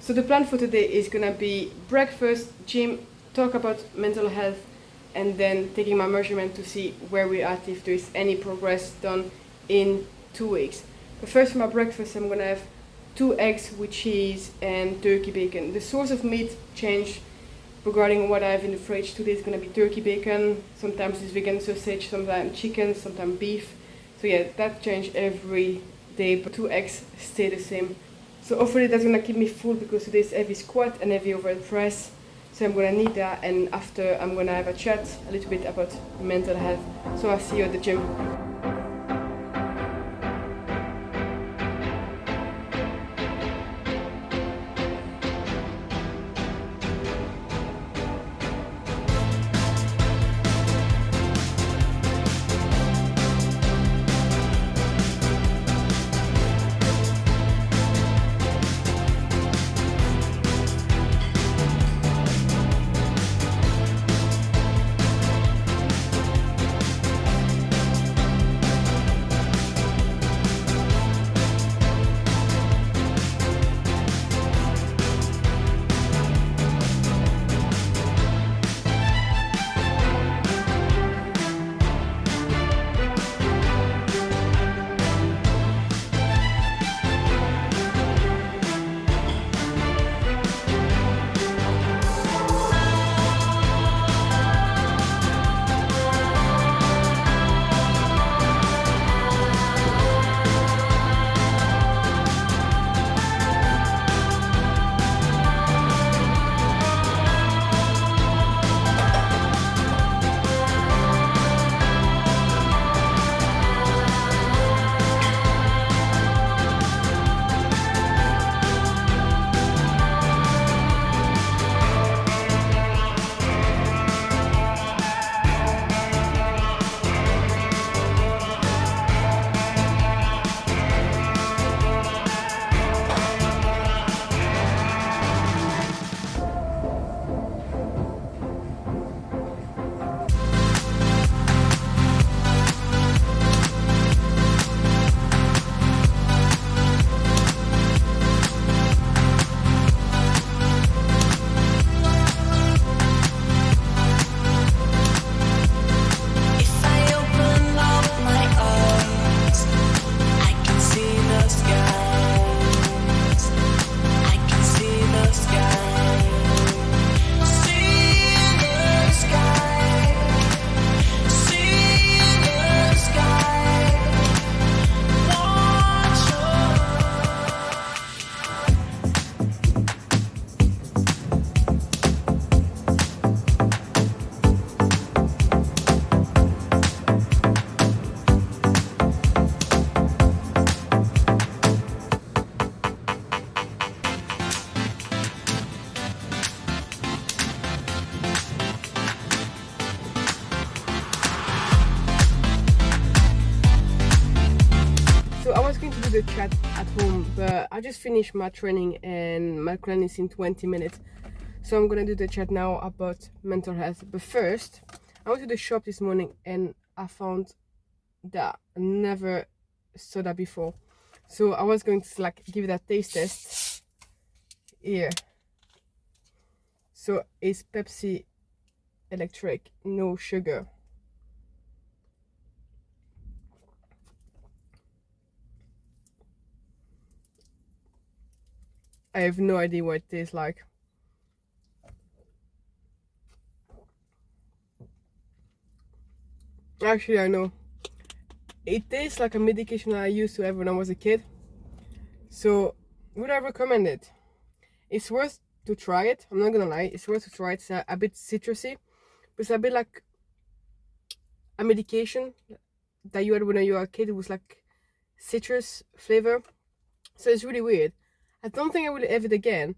So the plan for today is gonna be breakfast, gym, talk about mental health, and then taking my measurement to see where we're at, if there is any progress done in 2 weeks. But first for my breakfast, I'm gonna have 2 eggs with cheese and turkey bacon. The source of meat changed regarding what I have in the fridge. Today is gonna be turkey bacon, sometimes it's vegan sausage, sometimes chicken, sometimes beef. So yeah, that changed every day, but 2 eggs stay the same. So hopefully that's gonna keep me full, because today's heavy squat and heavy overhead press. So I'm gonna need that, and after I'm gonna have a chat a little bit about mental health. So I'll see you at the gym. So I was going to do the chat at home, but I just finished my training and my client is in 20 minutes. So I'm gonna do the chat now about mental health. But first, I went to the shop this morning and I found that I never saw that before. So I was going to like give it a taste test here. So it's Pepsi Electric, no sugar. I have no idea what it tastes like. Actually, I know. It tastes like a medication I used to have when I was a kid. So, would I recommend it? It's worth to try it. I'm not gonna lie. It's worth to try it. It's a bit citrusy. But it's a bit like a medication that you had when you were a kid. It was like citrus flavor. So it's really weird. I don't think I will have it again.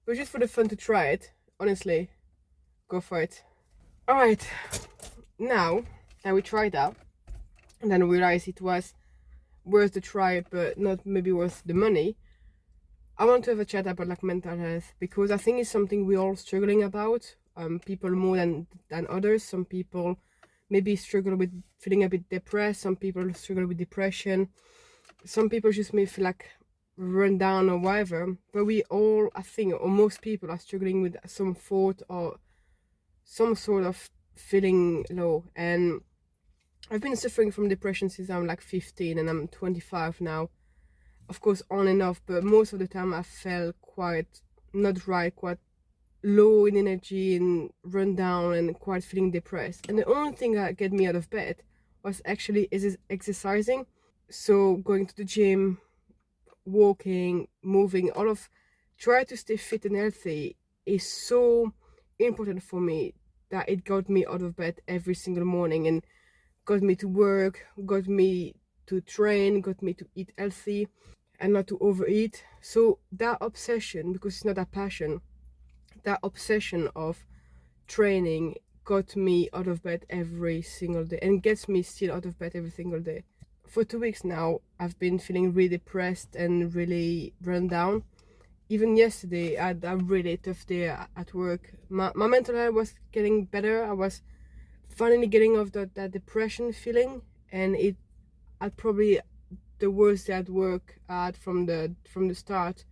But just for the fun to try it, honestly, go for it. Alright, now that we tried that, and then realized it was worth the try, but not maybe worth the money, I want to have a chat about like mental health, because I think it's something we're all struggling about. People more than others. Some people maybe struggle with feeling a bit depressed. Some people struggle with depression. Some people just may feel like run down or whatever. But we all, I think, or most people are struggling with some thought or some sort of feeling low. And I've been suffering from depression since I'm like 15 and I'm 25 now. Of course, on and off, but most of the time I felt quite not right, quite low in energy and run down and quite feeling depressed. And the only thing that get me out of bed was actually exercising. So going to the gym, walking, moving, all of try to stay fit and healthy is so important for me that it got me out of bed every single morning and got me to work, got me to train, got me to eat healthy and not to overeat. So that obsession, because it's not a passion, that obsession of training got me out of bed every single day and gets me still out of bed every single day. For 2 weeks now, I've been feeling really depressed and really run down. Even yesterday, I had a really tough day at work. My mental health was getting better. I was finally getting off that depression feeling, and it had probably the worst day at work I had from the start.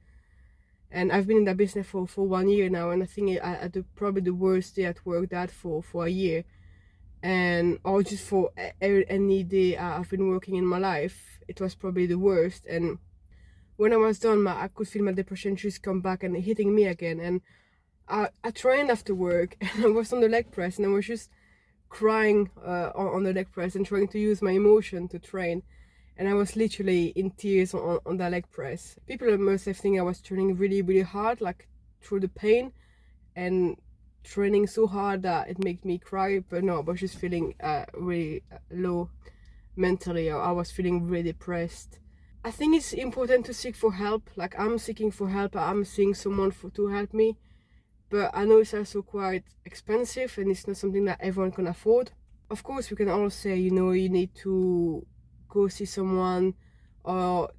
And I've been in that business for 1 year now, and I think I had probably the worst day at work that for a year, and or just for any day I've been working in my life, it was probably the worst. And when I was done, I could feel my depression just come back and hitting me again. And I trained after work, and I was on the leg press, and I was just crying on the leg press and trying to use my emotion to train. And I was literally in tears on that leg press. People must have think I was training really, really hard, like through the pain and training so hard that it made me cry. But no, I was just feeling really low mentally. I was feeling really depressed. I think it's important to seek for help. Like I'm seeking for help. I'm seeing someone to help me. But I know it's also quite expensive and it's not something that everyone can afford. Of course, we can all say, you know, you need to go see someone or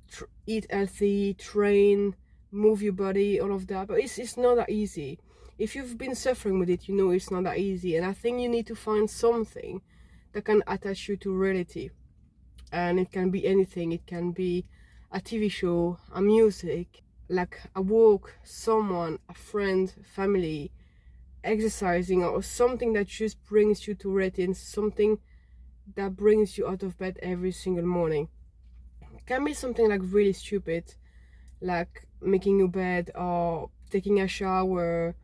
eat healthy, train, move your body, all of that. But it's not that easy. If you've been suffering with it, you know it's not that easy. And I think you need to find something that can attach you to reality. And it can be anything. It can be a TV show, a music, like a walk, someone, a friend, family, exercising, or something that just brings you to reality and something that brings you out of bed every single morning. It can be something like really stupid, like making your bed or taking a shower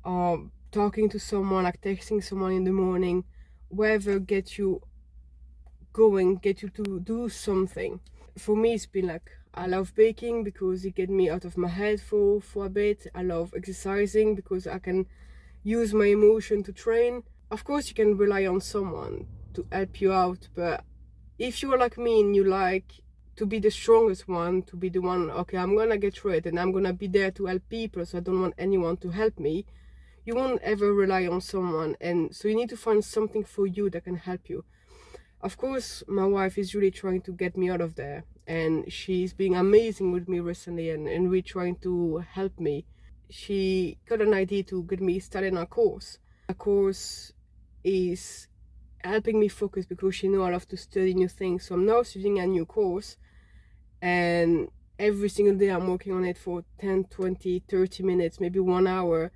or talking to someone, like texting someone in the morning, whatever gets you going, get you to do something. For me, it's been like I love baking because it gets me out of my head for a bit. I love exercising because I can use my emotion to train. Of course, you can rely on someone to help you out, but if you're like me and you like to be the strongest one, to be the one, okay, I'm gonna get through it and I'm gonna be there to help people, so I don't want anyone to help me, you won't ever rely on someone. And so you need to find something for you that can help you. Of course, my wife is really trying to get me out of there, and she's being amazing with me recently and really trying to help me. She got an idea to get me started on a course. A course is helping me focus because she knows I love to study new things. So I'm now studying a new course, and every single day I'm working on it for 10, 20, 30 minutes, maybe 1 hour.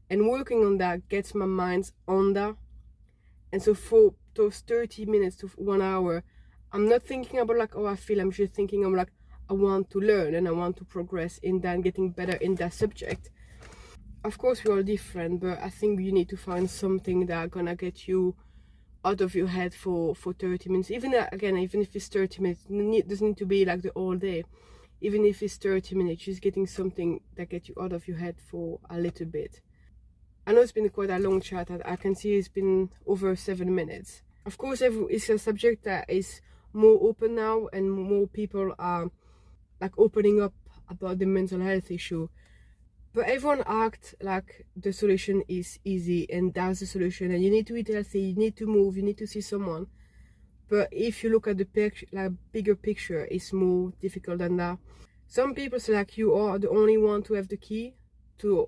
And working on that gets my mind on that. And so for those 30 minutes to 1 hour, I'm not thinking about like, oh, I feel. I'm just thinking I'm like, I want to learn and I want to progress in that and getting better in that subject. Of course, we're all different, but I think you need to find something that gonna get you out of your head for 30 minutes. Even again, even if it's 30 minutes, it doesn't need to be like the whole day. Even if it's 30 minutes, just getting something that gets you out of your head for a little bit. I know it's been quite a long chat. I can see it's been over 7 minutes. Of course, it's a subject that is more open now, and more people are like opening up about the mental health issue. But everyone acts like the solution is easy and that's the solution, and you need to eat healthy, you need to move, you need to see someone. But if you look at the picture, like bigger picture, it's more difficult than that. Some people say like you are the only one to have the key to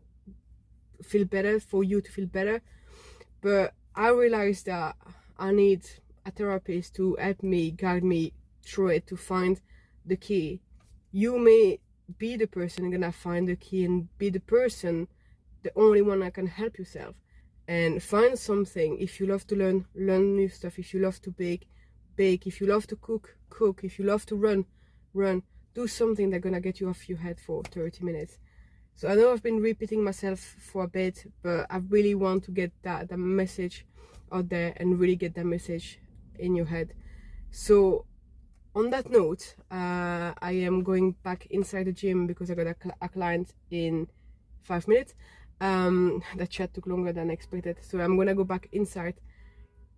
feel better, for you to feel better. But I realized that I need a therapist to help me, guide me through it, to find the key. You may be the person who's gonna find the key and be the person, the only one that can help yourself. And find something. If you love to learn new stuff. If you love to bake, if you love to cook, if you love to run. Do something that's gonna get you off your head for 30 minutes. So I know I've been repeating myself for a bit, but I really want to get that message out there and really get that message in your head. So on that note, I am going back inside the gym because I got a client in 5 minutes. That chat took longer than expected, so I'm gonna go back inside,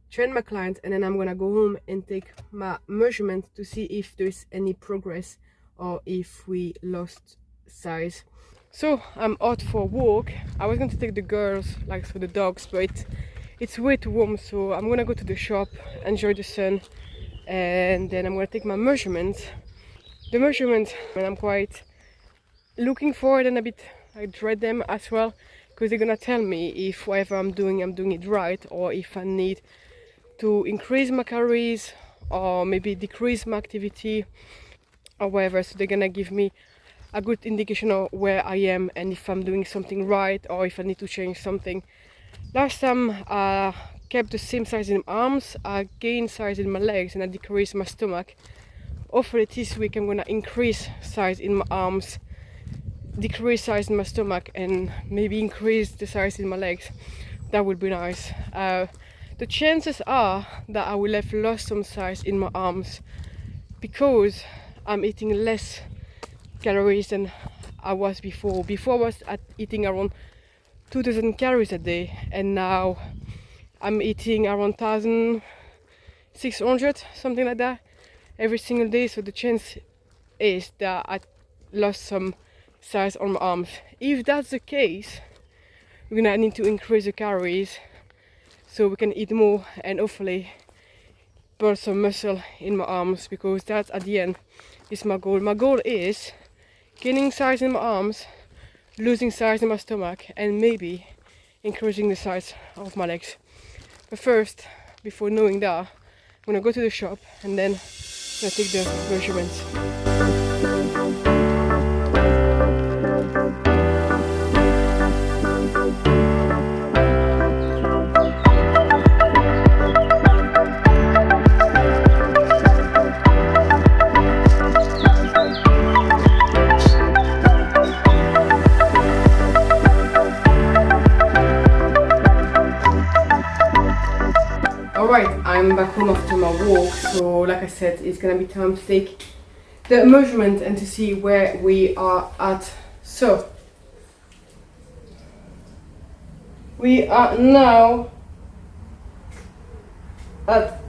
train my client, and then I'm gonna go home and take my measurement to see if there's any progress or if we lost size. So I'm out for a walk. I was going to take the girls, like for the dogs, but it's way too warm, so I'm gonna go to the shop, enjoy the sun, and then I'm gonna take my measurements. The measurements, and I'm quite looking forward and a bit, I dread them as well, because they're gonna tell me if whatever I'm doing it right, or if I need to increase my calories or maybe decrease my activity or whatever. So they're gonna give me a good indication of where I am and if I'm doing something right or if I need to change something. Last time I kept the same size in my arms, I gained size in my legs and I decreased my stomach. Hopefully this week I'm gonna increase size in my arms, decrease size in my stomach, and maybe increase the size in my legs. That would be nice. The chances are that I will have lost some size in my arms because I'm eating less calories than I was before. Before I was eating around 2000 calories a day, and now I'm eating around 1600, something like that, every single day. So the chance is that I lost some size on my arms. If that's the case, we're gonna need to increase the calories so we can eat more and hopefully build some muscle in my arms, because that at the end is my goal. My goal is gaining size in my arms, losing size in my stomach, and maybe increasing the size of my legs. But first, before knowing that, I'm gonna go to the shop and then I'm gonna take the measurements. Alright, I'm back home after my walk, so like I said, it's gonna be time to take the measurement and to see where we are at. So, we are now at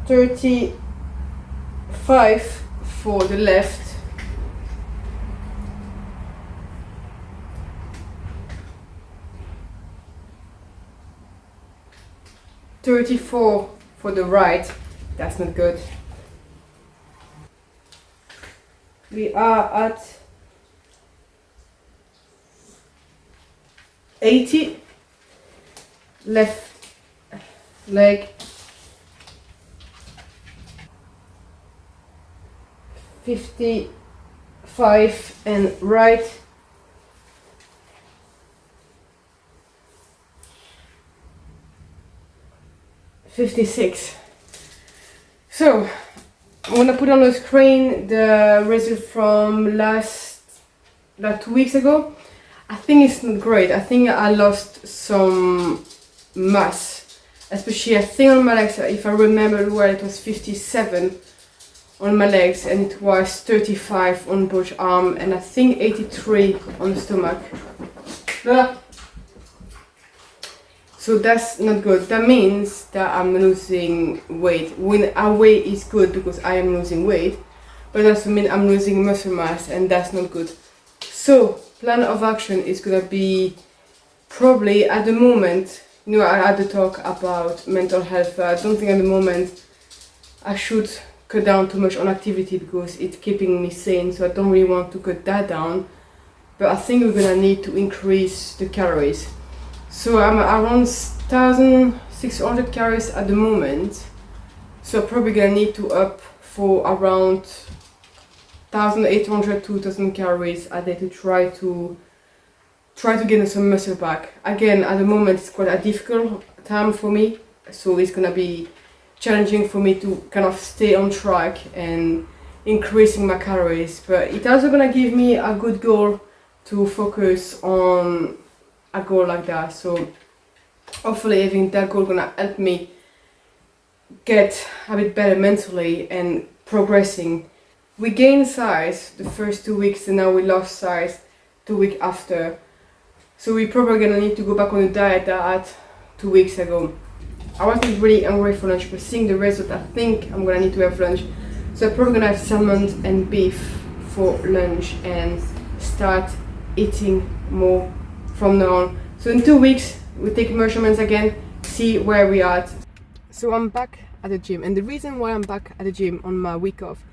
35 for the left, 34 for the right. That's not good. We are at 80 left leg, 55 and right, 56. So I'm gonna put on the screen the result from last 2 weeks ago. I think it's not great. I think I lost some mass, especially I think on my legs. If I remember well, it was 57 on my legs and it was 35 on both arm and I think 83 on the stomach. So that's not good. That means that I'm losing weight. When I weigh is good because I am losing weight, but that also means I'm losing muscle mass and that's not good. So plan of action is gonna be probably at the moment, I had to talk about mental health. I don't think at the moment I should cut down too much on activity because it's keeping me sane, so I don't really want to cut that down. But I think we're gonna need to increase the calories. So I'm around 1600 calories at the moment, so I'm probably gonna need to up for around 1,800 to 2,000 calories a day to try to gain some muscle back. Again, at the moment it's quite a difficult time for me, so it's gonna be challenging for me to kind of stay on track and increasing my calories, but it's also gonna give me a good goal to focus on a goal like that. So hopefully having that goal gonna help me get a bit better mentally and progressing. We gained size the first 2 weeks and now we lost size 2 weeks after. So we're probably gonna need to go back on the diet that I had 2 weeks ago. I wasn't really hungry for lunch, but seeing the result, I think I'm gonna need to have lunch. So I'm probably gonna have salmon and beef for lunch and start eating more from now on. So in 2 weeks, we take measurements again, see where we are at. So I'm back at the gym, and the reason why I'm back at the gym on my week off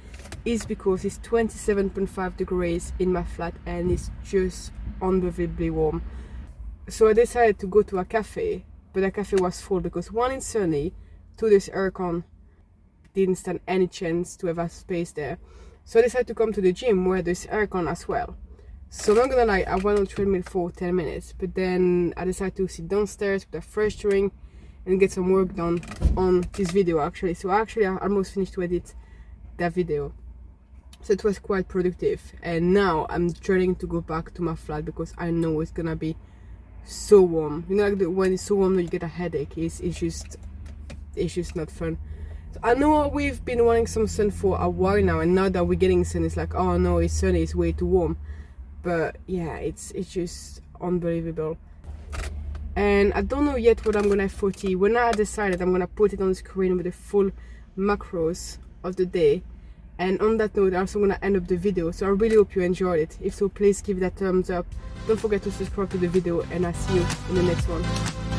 is because it's 27.5 degrees in my flat and it's just unbelievably warm. So I decided to go to a cafe, but the cafe was full because one, it's sunny, two, this aircon didn't stand any chance to have a space there. So I decided to come to the gym where there's aircon as well. So I'm not gonna lie, I went on treadmill for 10 minutes, but then I decided to sit downstairs with a fresh drink and get some work done on this video actually. So actually I almost finished to edit that video. So it was quite productive, and now I'm trying to go back to my flat because I know it's gonna be so warm. You know, like when it's so warm that you get a headache. It's just not fun. So I know we've been wanting some sun for a while now, and now that we're getting sun, it's like, oh no, it's sunny, it's way too warm. But yeah, it's just unbelievable. And I don't know yet what I'm gonna have for tea. When I decided, I'm gonna put it on the screen with the full macros of the day. And on that note, I'm also gonna end up the video. So I really hope you enjoyed it. If so, please give it a thumbs up. Don't forget to subscribe to the video, and I'll see you in the next one.